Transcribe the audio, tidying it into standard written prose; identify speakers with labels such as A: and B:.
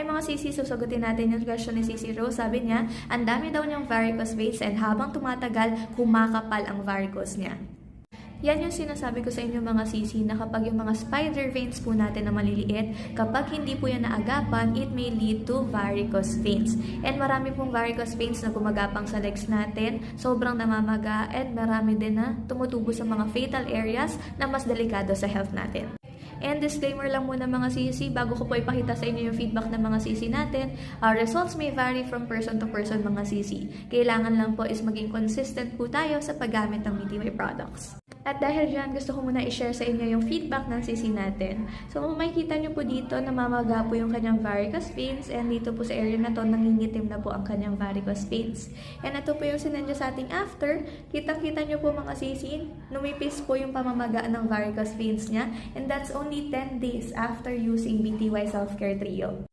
A: Ay mga sisi, susagutin natin yung question ni Sisi Rose. Sabi niya, ang dami daw niyang varicose veins and habang tumatagal, kumakapal ang varicose niya. Yan yung sinasabi ko sa inyo mga sisi na kapag yung mga spider veins po natin na maliliit, kapag hindi po yan naagapan, it may lead to varicose veins. And marami pong varicose veins na gumagapang sa legs natin, sobrang namamaga, and marami din na tumutubo sa mga fatal areas na mas delikado sa health natin. And disclaimer lang muna mga sisi, bago ko po ipakita sa inyo yung feedback ng mga sisi natin, results may vary from person to person mga sisi. Kailangan lang po is maging consistent po tayo sa paggamit ng BTY products. At dahil dyan, gusto ko muna i-share sa inyo yung feedback ng sisi natin. So makikita nyo po dito, namamaga po yung kanyang varicose veins, and dito po sa area na to, nangingitim na po ang kanyang varicose veins. And ito po yung sinendya sa ating after. Kitang-kita nyo po mga sisi, numipis po yung pamamaga ng varicose veins niya, and that's only 10 days after using BTY Self-Care Trio.